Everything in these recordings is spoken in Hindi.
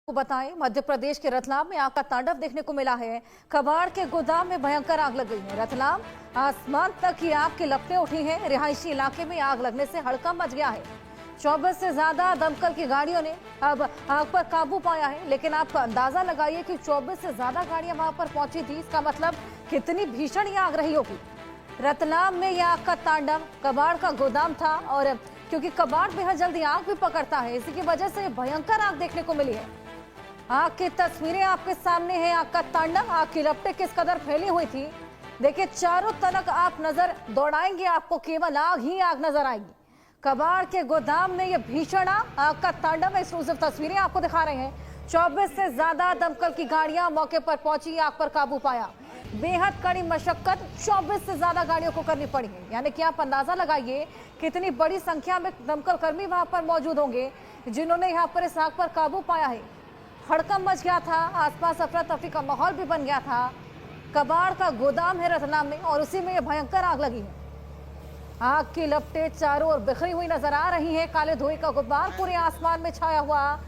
को बताएं, मध्य प्रदेश के रतलाम में आग का तांडव देखने को मिला है। कबाड़ के गोदाम में भयंकर आग लग गई है। रतलाम आसमान तक ही आग की लपटें उठी हैं। रिहायशी इलाके में आग लगने से हड़कंप मच गया है। 24 से ज्यादा दमकल की गाड़ियों ने अब आग पर काबू पाया है, लेकिन आप अंदाजा लगाइए कि 24 से ज्यादा गाड़ियां वहां पर पहुंची थी। इसका मतलब कितनी भीषण ये आग रही होगी। रतलाम में यह आग का तांडव, कबाड़ का गोदाम था और क्योंकि कबाड़ बेहद जल्दी आग भी पकड़ता है, इसी की वजह से भयंकर आग देखने को मिली है। आग की तस्वीरें आपके सामने हैं। आग का तांडव, आग की लपटें किस कदर फैली हुई थी। देखिए, चारों तरफ आप नजर दौड़ाएंगे, आपको केवल आग ही आग नजर आएगी। कबाड़ के गोदाम में ये भीषण आग का तांडव है। एक्सक्लूसिव तस्वीरें आपको दिखा रहे हैं। 24 से ज्यादा दमकल की गाड़ियां मौके पर पहुंची, आग पर काबू पाया। बेहद कड़ी मशक्कत 24 से ज्यादा गाड़ियों को करनी पड़ी है। यानी कि आप अंदाजा लगाइए कितनी बड़ी संख्या में दमकल कर्मी वहां पर मौजूद होंगे जिन्होंने यहाँ पर इस आग पर काबू पाया है। हड़कंप मच गया था, आसपास अफरा तफरी का माहौल भी बन गया था। कबाड़ का गोदाम है रतलाम में और उसी में ये भयंकर आग लगी है। आग की लपटें चारों ओर बिखरी हुई नजर आ रही हैं। काले धुएं का गुब्बार पूरे आसमान में छाया हुआ।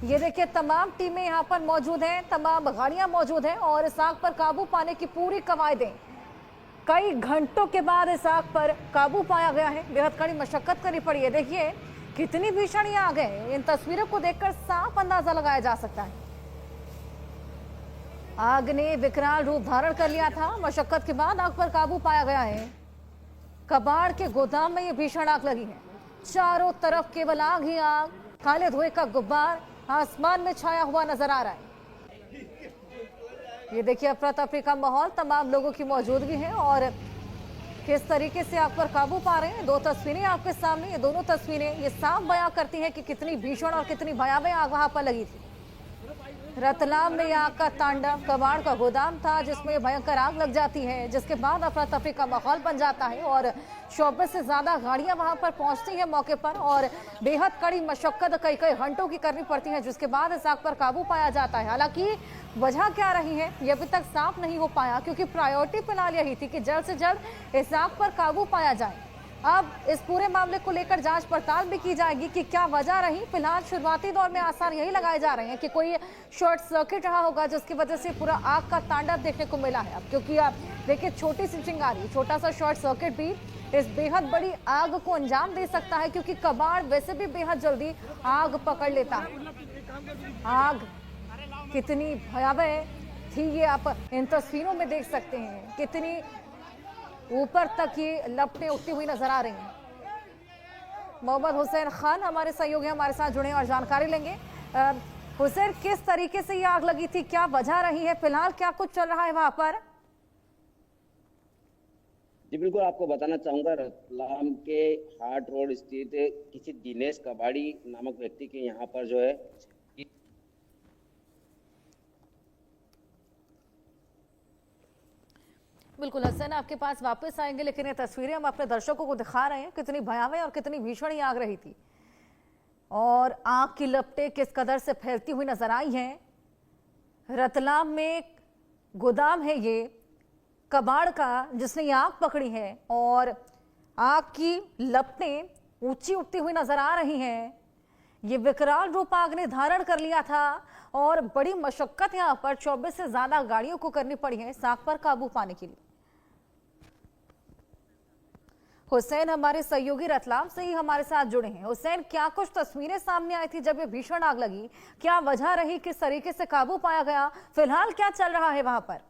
ये देखिए, तमाम टीमें यहाँ पर मौजूद हैं, तमाम गाड़ियां मौजूद हैं और इस आग पर काबू पाने की पूरी कवायदें। कई घंटों के बाद इस आग पर काबू पाया गया है। बेहद कड़ी मशक्कत करनी पड़ी है। देखिए कितनी भीषण ये आग है। इन तस्वीरों को देखकर साफ अंदाजा लगाया जा सकता है। आग ने विकराल रूप धारण कर लिया था। मशक्कत के बाद आग पर काबू पाया गया है। कबाड़ के गोदाम में ये भीषण आग लगी है। चारों तरफ केवल आग ही आग। काले धुएं का गुब्बार आसमान में छाया हुआ नजर आ रहा है। ये देखिए, अफरा तफरी का माहौल, तमाम लोगों की मौजूदगी है और किस तरीके से आग पर काबू पा रहे हैं। दो तस्वीरें आपके सामने, ये दोनों तस्वीरें ये साफ बयां करती हैं कि कितनी भीषण और कितनी भयावह आग वहां पर लगी थी। रतलाम में आग का तांडव, कबाड़ का गोदाम था जिसमें भयंकर आग लग जाती है, जिसके बाद अफरा तफरी का माहौल बन जाता है और 24 से ज्यादा गाड़ियां वहां पर पहुंचती हैं मौके पर और बेहद कड़ी मशक्कत कई कई घंटों की करनी पड़ती है, जिसके बाद इस आग पर काबू पाया जाता है। हालांकि वजह क्या रही है ये अभी तक साफ नहीं हो पाया, क्योंकि प्रायोरिटी फिलहाल यही थी कि जल्द से जल्द इस आग पर काबू पाया जाए। अब इस पूरे मामले को लेकर जांच पड़ताल भी की जाएगी कि क्या वजह रही। फिलहाल शुरुआती दौर में आसार यही लगाए जा रहे हैं कि कोई शॉर्ट सर्किट रहा होगा जिसकी वजह से पूरा आग का तांडव देखने को मिला है। अब क्योंकि आप देखिए, छोटी सी चिंगारी, छोटा सा शॉर्ट सर्किट भी इस बेहद बड़ी आग को अंजाम दे सकता है, क्योंकि कबाड़ वैसे भी बेहद जल्दी आग पकड़ लेता है। आग कितनी भयावह थी ये आप इन तस्वीरों में देख सकते हैं। कितनी ऊपर तक ये लपटें उठती हुई नजर आ रही हैं। मोहम्मद हुसैन खान हमारे सहयोगी हमारे साथ जुड़े और जानकारी लेंगे। हुसैन, किस तरीके से ये आग लगी थी, क्या वजह रही है, फिलहाल क्या कुछ चल रहा है वहां पर? जी बिल्कुल, आपको बताना चाहूंगा, रतलाम के हाट रोड स्थित किसी दिनेश कबाड़ी नामक व्यक्ति के यहाँ पर जो है बिल्कुल हसन, आपके पास वापस आएंगे, लेकिन ये तस्वीरें हम अपने दर्शकों को दिखा रहे हैं कितनी भयावह और कितनी भीषण ये आग रही थी और आग की लपटें किस कदर से फैलती हुई नजर आई हैं। रतलाम में गोदाम है ये कबाड़ का जिसने ये आग पकड़ी है और आग की लपटें ऊंची उठती हुई नजर आ रही हैं। ये विकराल रूप आग ने धारण कर लिया था और बड़ी मशक्कत यहाँ पर 24 से ज्यादा गाड़ियों को करनी पड़ी है इस आग पर काबू पाने के लिए। हुसैन हमारे सहयोगी रतलाम से ही हमारे साथ जुड़े हैं। हुसैन, क्या कुछ तस्वीरें सामने आई थी जब ये भीषण आग लगी, क्या वजह रही, किस तरीके से काबू पाया गया, फिलहाल क्या चल रहा है वहां पर?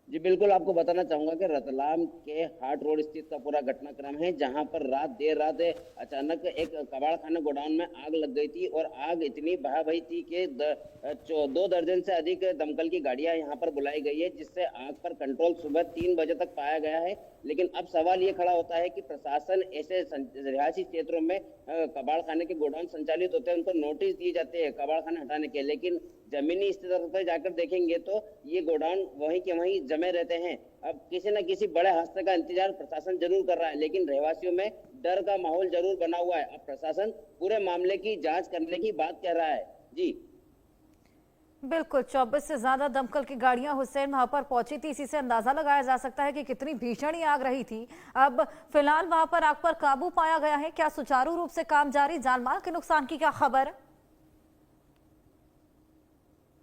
जी बिल्कुल, आपको बताना चाहूंगा कि रतलाम के हाट रोड स्थित का पूरा घटनाक्रम है, जहां पर देर रात अचानक एक कबाड़ खाना गोडाउन में आग लग गई थी और आग इतनी भयावही थी कि 2 दर्जन से अधिक दमकल की गाड़ियां यहां पर बुलाई गई है, जिससे आग पर कंट्रोल सुबह 3 बजे तक पाया गया है। लेकिन अब सवाल ये खड़ा होता है कि प्रशासन ऐसे रिहायशी क्षेत्रों में कबाड़ खाने के गोडाउन संचालित होते हैं, उनको नोटिस दिए जाते हैं कबाड़ खाने हटाने के, लेकिन जमीनी स्तर पर जाकर देखेंगे तो ये गोडाउन वहीं के वहीं जमे रहते हैं। अब किसी न किसी बड़े हादसे का इंतजार प्रशासन जरूर कर रहा है, लेकिन रहवासियों में डर का माहौल जरूर बना हुआ है। अब प्रशासन पूरे मामले की जांच करने की बात कह रहा है। जी बिल्कुल 24 से ज्यादा दमकल की गाड़ियां हुसैन वहां पर पहुंची थी। इसी से अंदाजा लगाया जा सकता है कि कितनी भीषण ये आग रही थी। अब फिलहाल वहां पर आग पर काबू पाया गया है। क्या सुचारू रूप से काम जारी? जानमाल के नुकसान की क्या खबर?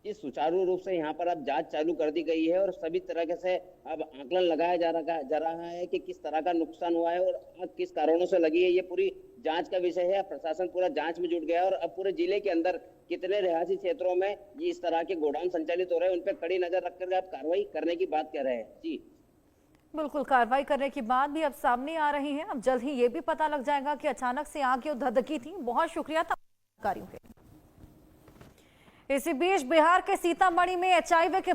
जी सुचारू रूप से यहाँ पर अब जांच चालू कर दी गई है और सभी तरह से अब आकलन लगाया जा रहा है कि किस तरह का नुकसान हुआ है और आग किस कारणों से लगी है। ये पूरी जांच का विषय है। प्रशासन पूरा जांच में जुट गया है और अब पूरे जिले के अंदर कितने रिहायशी क्षेत्रों में ये इस तरह के गोडाउन संचालित हो रहे हैं उन पर कड़ी नजर रखकर अब कार्रवाई करने की बात कर रहे हैं। जी बिल्कुल, कार्रवाई करने की बात भी अब सामने आ रही है। अब जल्द ही ये भी पता लग जाएगा कि अचानक से आग क्यों धधकी थी। बहुत शुक्रिया जानकारियों के। इसी बीच बिहार के सीतामढ़ी में एचआईवी के